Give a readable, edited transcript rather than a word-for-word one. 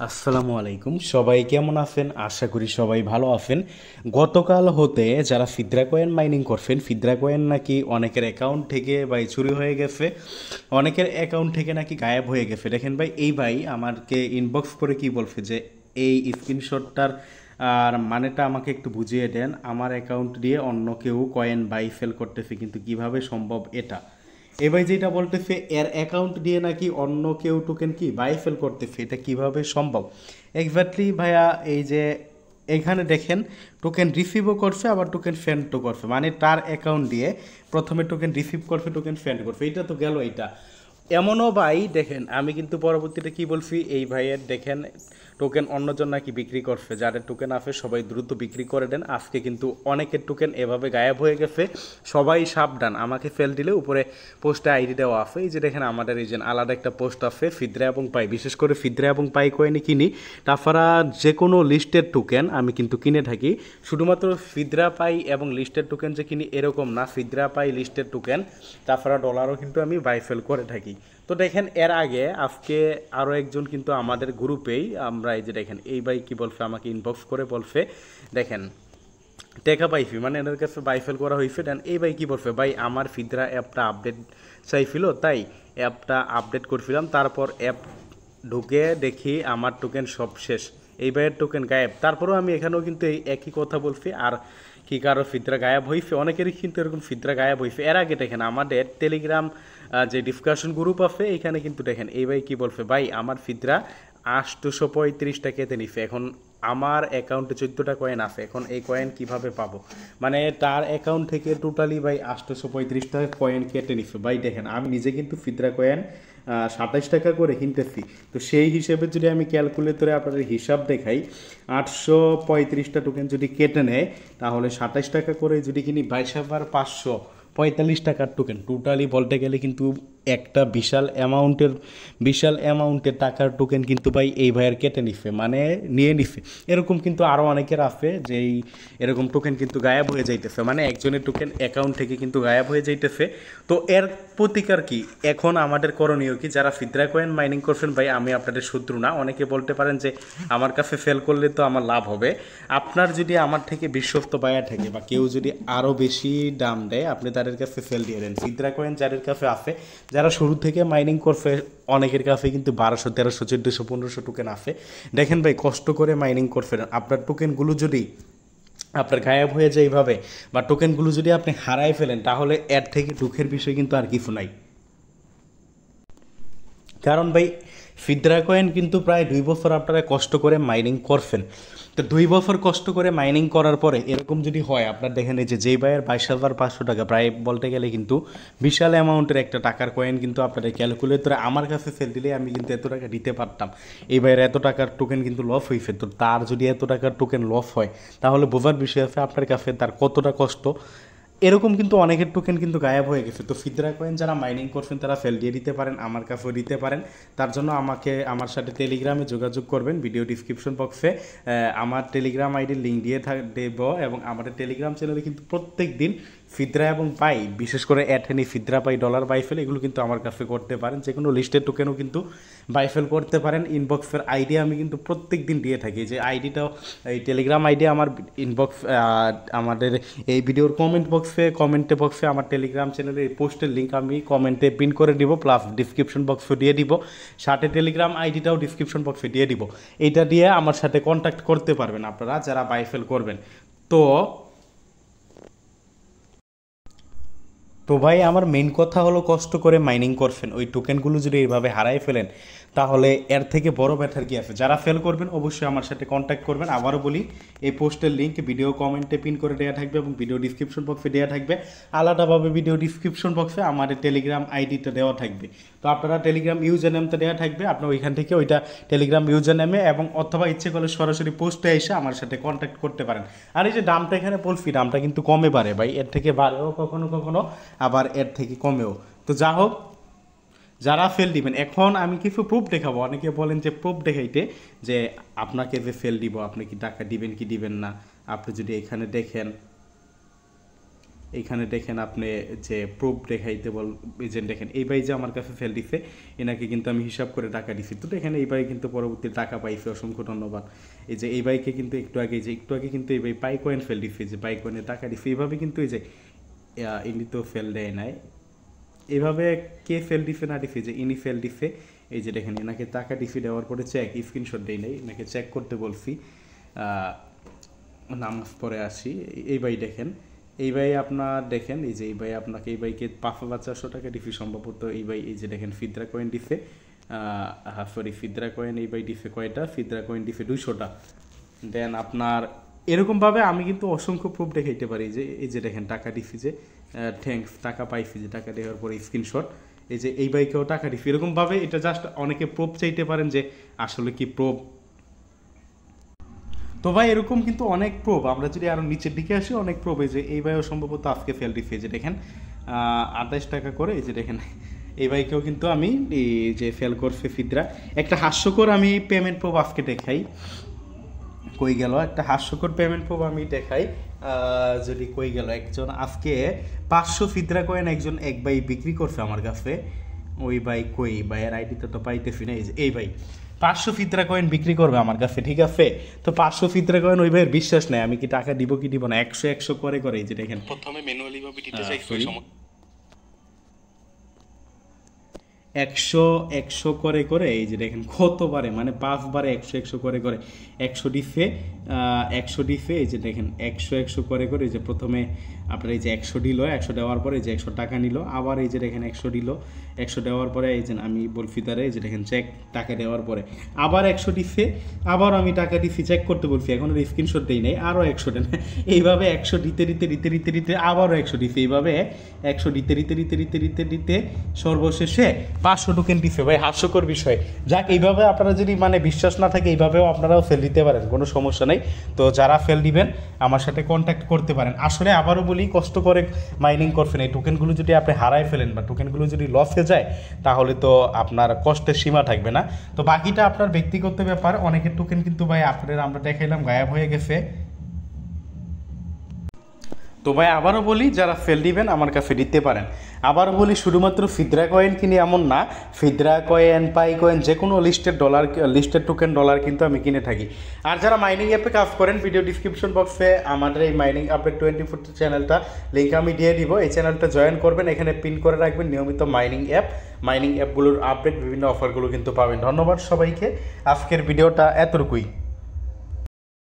আসসালামু আলাইকুম, সবাই কেমন আছেন? আশা করি সবাই ভালো আছেন। গতকাল হতে যারা ফিদ্রা কয়েন মাইনিং করছেন, ফিদ্রা কয়েন নাকি অনেকের অ্যাকাউন্ট থেকে ভাই চুরি হয়ে গেছে, অনেকের অ্যাকাউন্ট থেকে নাকি গায়েব হয়ে গেছে। দেখেন ভাই, এই ভাই আমাকে ইনবক্স করে কি বলছে যে এই স্ক্রিনশটটার আর মানেটা আমাকে একটু বুঝিয়ে দেন। আমার অ্যাকাউন্ট দিয়ে অন্য কেউ কয়েন বাই সেল করতেছে, কিন্তু কিভাবে সম্ভব এটা? এবার যেটা বলতেছে এর অ্যাকাউন্ট দিয়ে নাকি অন্য কেউ টোকেন কি বাই সেল করতেছে, এটা কিভাবে সম্ভব? এক্স্যাক্টলি ভাইয়া, এই যে এখানে দেখেন টোকেন রিসিভও করছে, আবার টোকেন সেন্ডও করছে, মানে তার অ্যাকাউন্ট দিয়ে প্রথমে টোকেন রিসিভ করছে, টোকেন সেন্ড করছে। এটা তো গেল এটা। এমনও ভাই দেখেন, আমি কিন্তু পরবর্তীতে কি বলছি, এই ভাইয়ের দেখেন টোকেন অন্যজন নাকি বিক্রি করছে, যাদের টোকেন আছে সবাই দ্রুত বিক্রি করে দেন। আজকে কিন্তু অনেকের টোকেন এভাবে গায়েব হয়ে গেছে, সবাই সাবধান। আমাকে ফেল দিলে উপরে পোস্টে আইডি দেওয়া আছে, এই যে দেখেন আমাদের এই যে আলাদা একটা পোস্ট আছে ফিদ্রা এবং পাই, বিশেষ করে ফিদ্রা এবং পাই কয়েনই কিনি। তাছাড়া যে কোনো লিস্টের টোকেন আমি কিন্তু কিনে থাকি। শুধুমাত্র ফিদ্রা পাই এবং লিস্টের টোকেন যে কিনি এরকম না, ফিদ্রা পাই লিস্টের টোকেন তাছাড়া ডলারও কিন্তু আমি বাই সেল করে থাকি। তো দেখেন এর আগে আজকে আরও একজন কিন্তু আমাদের গ্রুপেই আমরা এই যে দেখেন এই ভাই কি বলছে, আমাকে ইনবক্স করে বলছে দেখেন টেকা পাইছি, মানে এদের কাছে বাইফেল করা হয়েছে। দেন এই ভাই কি বলছে, ভাই আমার ফিদ্রা অ্যাপটা আপডেট চাইছিল, তাই অ্যাপটা আপডেট করছিলাম, তারপর অ্যাপ ঢুকে দেখি আমার টোকেন সব শেষ, এই ভাইয়ের টোকেন গায়েব। তারপরেও আমি এখানেও কিন্তু এই একই কথা বলছি। আর কি কারো ফিদ্রা গায়েব হয়েছে? অনেকেরই কিন্তু এরকম ফিদ্রা গায়েব হয়েছে। এর আগে দেখেন আমাদের টেলিগ্রাম যে ডিসকাশন গ্রুপ আছে এইখানে কিন্তু দেখেন এই ভাই কি বলছে, ভাই আমার ফিদ্রা 835টা কেটে নিছে, এখন আমার অ্যাকাউন্টে 14টা কয়েন আছে, এখন এই কয়েন কিভাবে পাবো? মানে তার অ্যাকাউন্ট থেকে টোটালি ভাই 835টা কয়েন কেটে নিছে। ভাই দেখেন আমি নিজে কিন্তু ফিদ্রা কয়েন 27 টাকা করে কিনতেছি, তো সেই হিসেবে যদি আমি ক্যালকুলেটরে আপনাদের হিসাব দেখাই, 835টা টোকেন যদি কেটে নেয় তাহলে 27 টাকা করে যদি কিনি 22,545 টাকার টোকেন, টোটালি বলতে গেলে কিন্তু একটা বিশাল অ্যামাউন্টের টাকার টোকেন কিন্তু ভাই এই ভাইয়ের কেটে নিছে, মানে নিয়ে নিছে। এরকম কিন্তু আরও অনেকের আছে যে এরকম টোকেন কিন্তু গায়েব হয়ে যাইতেছে, মানে একজনের টোকেন অ্যাকাউন্ট থেকে কিন্তু গায়েব হয়ে যাইতেছে। তো এর প্রতিকার কি? এখন আমাদের করণীয় কি? যারা ফিদ্রা কয়েন মাইনিং করছেন ভাই, আমি আপনাদের শত্রু না। অনেকে বলতে পারেন যে আমার কাছে সেল করলে তো আমার লাভ হবে। আপনার যদি আমার থেকে বিশ্বস্ত বায়ার থাকে বা কেউ যদি আরও বেশি দাম দেয়, আপনি তাদের কাছে সেল দিয়ে দেন। ফিদ্রা কয়েন যাদের কাছে আছে, যারা শুরু থেকে মাইনিং করছে, অনেকের কাছে কিন্তু 1200, 1300, 1400, 1500 টোকেন আছে। দেখেন ভাই, কষ্ট করে মাইনিং করছেন, আপনার টোকেনগুলো যদি আপনার গায়েব হয়ে যায় এইভাবে, বা টোকেনগুলো যদি আপনি হারায় ফেলেন, তাহলে এর থেকে দুঃখের বিষয় কিন্তু আর কিছু নাই। কারণ ভাই ফিদ্রা কয়েন কিন্তু প্রায় 2 বছর আপনারা কষ্ট করে মাইনিং করছেন। তো 2 বছর কষ্ট করে মাইনিং করার পরে এরকম যদি হয়, আপনার দেখেন এই যে যেই ভাইয়ের 22,500 টাকা, প্রায় বলতে গেলে কিন্তু বিশাল অ্যামাউন্টের একটা টাকার কয়েন কিন্তু আপনাদের ক্যালকুলেটরে আমার কাছে সেল দিলে আমি কিন্তু এত টাকা দিতে পারতাম। এই ভাইয়ের এত টাকার টোকেন কিন্তু লস হয়েছে, তো তার যদি এত টাকার টোকেন লস হয় তাহলে বোঝার বিষয় আছে আপনার কাছে তার কতটা কষ্ট। এরকম কিন্তু অনেকের টোকেন কিন্তু গায়েব হয়ে গেছে। তো ফিদ্রা কয়েন যারা মাইনিং করছেন তারা সেল দিয়ে দিতে পারেন, আমার কাছেও দিতে পারেন। তার জন্য আমার সাথে টেলিগ্রামে যোগাযোগ করবেন। ভিডিও ডিসক্রিপশন বক্সে আমার টেলিগ্রাম আইডির লিঙ্ক দেব, এবং আমাদের টেলিগ্রাম চ্যানেলে কিন্তু প্রত্যেক দিন ফিদ্রা এবং পাই, বিশেষ করে অ্যাথেনি ফিদ্রা পাই, ডলার বাইফেল, এগুলো কিন্তু আমার কাছে করতে পারেন। যে কোনো লিস্টের টোকেনও কিন্তু বাইফেল করতে পারেন। ইনবক্সের আইডি আমি কিন্তু প্রত্যেক দিন দিয়ে থাকি, যে আইডিটাও এই টেলিগ্রাম আইডি আমার ইনবক্স, আমাদের এই ভিডিওর কমেন্টে বক্সে আমার টেলিগ্রাম চ্যানেলের এই পোস্টের লিঙ্ক আমি কমেন্টে পিন করে দিব, প্লাস ডিসক্রিপশন বক্সে দিয়ে দিব, সাথে টেলিগ্রাম আইডিটাও ডিসক্রিপশন বক্সে দিয়ে দিব। এইটা দিয়ে আমার সাথে কন্ট্যাক্ট করতে পারবেন আপনারা যারা বাইফেল করবেন। তো তো ভাই আমার মেইন কথা হলো, কষ্ট করে মাইনিং করছেন, ওই টোকেনগুলো যদি এইভাবে হারাই ফেলেন তাহলে এর থেকে বড় ব্যাটার কি আছে? যারা ফেল করবেন অবশ্যই আমার সাথে কন্ট্যাক্ট করবেন। আবারও বলি, এই পোস্টের লিঙ্ক ভিডিও কমেন্টে পিন করে দেওয়া থাকবে এবং ভিডিও ডিসক্রিপশন বক্সে দেওয়া থাকবে। আলাদাভাবে ভিডিও ডিসক্রিপশন বক্সে আমাদের টেলিগ্রাম আইডিটা দেওয়া থাকবে। তো আপনারা টেলিগ্রাম ইউজার নেমটা দেওয়া থাকবে, আপনার ওইখান থেকে ওইটা টেলিগ্রাম ইউজার নেমে এবং অথবা ইচ্ছে করলে সরাসরি পোস্টে এসে আমার সাথে কন্ট্যাক্ট করতে পারেন। আর এই যে দামটা এখানে বলছি, দামটা কিন্তু কমে বাড়ে ভাই, এর থেকে বাড়েও কখনো কখনো, আবার এর থেকে কমেও। তো যা হোক, যারা ফেল দিবেন, এখন আমি কিছু প্রুফ দেখাবো। অনেকে বলেন যে প্রুফ দেখাইতে, যে আপনাকে যে ফেল দিব আপনি কি টাকা দিবেন কি দিবেন না। আপনি যদি এখানে দেখেন, এইখানে দেখেন আপনি যে প্রুফ দেখাইতে বলছেন, দেখেন এই ভাই যে আমার কাছে ফেল দিছে এনাকে কিন্তু আমি হিসাব করে টাকা দিছি, তো দেখেন এই ভাই কিন্তু পরবর্তী টাকা পাইছে, অসংখ্য ধন্যবাদ। এই যে এই ভাইকে কিন্তু একটু আগে কিন্তু এই ভাই পাই কয়েন ফেল দিছে, যে পাই কয়েনে টাকা দিছে, এইভাবে কিন্তু এই যে ইনি তো ফেল দেয় নাই, এভাবে কে ফেল দিছে না দিছে, যে ইনি ফেল দিছে, এই যে দেখেন এনাকে টাকা দিছি, দেওয়ার পরে চেক স্ক্রিনশট দেই নাই, এনাকে চেক করতে বলছি, নামাজ পড়ে আসি। এই ভাই দেখেন, এই ভাই আপনার দেখেন, এই যে এই ভাই আপনাকে এই ভাইকে 5,400 টাকা দিছি সম্ভবত। এই ভাই এই যে দেখেন ফিদরা কয়েন দিছে, সরি ফিদরা কয়েন এই ভাই দিছে কয়টা, ফিদরা কয়েন দিছে 200টা। দেন আপনার এরকমভাবে আমি কিন্তু অসংখ্য প্রুফ দেখাইতে পারি, যে এই যে দেখেন টাকা দিছি, যে থ্যাঙ্কস টাকা পাইছি, যে টাকা দেওয়ার পরে স্ক্রিনশট, এই যে এই বাইকেও টাকা দিছি, এরকমভাবে এটা জাস্ট অনেকে প্রুফ চাইতে পারেন যে আসলে কি প্রুফ। তো ভাই এরকম কিন্তু অনেক প্রুফ, আমরা যদি আরও নিচের দিকে আসি অনেক প্রুফ, এই যে এই ভাইও সম্ভবত আজকে ফেল দিছে, যে দেখেন 28 টাকা করে, এই যে দেখেন এই বাইকেও কিন্তু আমি এই যে ফেল করছে ফিদরা। একটা হাস্যকর আমি পেমেন্ট প্রুফ আজকে দেখাই, কই গেল একটা হাস্যকর পেমেন্ট প্রুফ আমি দেখাই, যদি কই গেল, একজন আজকে 500 ফিদরা কয়েন একজন এক ভাই বিক্রি করছে আমার কাছে, ওই ভাই কই, ভাইয়ের আইডিতে তো পাইতেছি না, এই ভাই 500 ফিদরা কয়েন বিক্রি করবে আমার কাছে, ঠিক আছে। তো 500 ফিদরা কয়েন ওই ভাইয়ের বিশ্বাস নেই, আমি কি টাকা দিব কি দিব না, 100 করে করে, এই যে দেখেন প্রথমে ম্যানুয়ালি ভাবে দিতে চাইছি, 100 করে করে, এই যে দেখেন কতবারে, মানে 5 বারে 100 করে করে, 100 ডিফে 100 ডিফে, এই যে দেখেন 100 করে করে, এই যে প্রথমে আপনার এই যে 100 দিল, 100 দেওয়ার পরে এই যে 100 টাকা নিল, আবার এই যে দেখেন 100 দিল, 100 দেওয়ার পরে এই যে আমি বলছি তারে, এই যে দেখেন চেক টাকা দেওয়ার পরে আবার 100 দিচ্ছে, আবার আমি টাকা দিচ্ছি, চেক করতে বলছি, এখন স্ক্রিনশট দেই নাই, আরও 100 দেন, এইভাবে 100 দিতে আবারও 100 দিচ্ছে, এইভাবে 100 দিতে সর্বশেষে 500 টোকেন দিচ্ছে। ভাই হাস্যকর বিষয়। যাক, এইভাবে আপনারা যদি মানে বিশ্বাস না থাকে এইভাবেও আপনারাও ফেল দিতে পারেন, কোনো সমস্যা নেই। তো যারা ফেল দিবেন আমার সাথে কন্ট্যাক্ট করতে পারেন। আসলে আবারও বলি, কষ্ট করে মাইনিং করছেন, এই টোকেনগুলো যদি আপনি হারায় ফেলেন বা টোকেনগুলো যদি লস হয়ে যায় তাহলে তো আপনার কষ্টের সীমা থাকবে না। তো বাকিটা আপনার ব্যক্তিগত ব্যাপার। অনেকের টোকেন কিন্তু ভাই আপনাদের আমরা দেখাইলাম গায়েব হয়ে গেছে। তো ভাই আবারও বলি, যারা ফেল দিবেন আমার কাছে দিতে পারেন। আবারও বলি, শুধুমাত্র ফিদরা কয়েন কিনি এমন না, ফিদরা কয়েন, পাই কয়েন, যে কোনো লিস্টেড টোকেন ডলার কিন্তু আমি কিনে থাকি। আর যারা মাইনিং অ্যাপে কাজ করেন, ভিডিও ডিসক্রিপশন বক্সে আমাদের এই মাইনিং আপডেট 24 চ্যানেলটা লিঙ্ক আমি দিয়ে দিব, এই চ্যানেলটা জয়েন করবেন, এখানে পিন করে রাখবেন নিয়মিত মাইনিং অ্যাপগুলোর আপডেট, বিভিন্ন অফারগুলো কিন্তু পাবেন। ধন্যবাদ সবাইকে, আজকের ভিডিওটা এতটুকুই।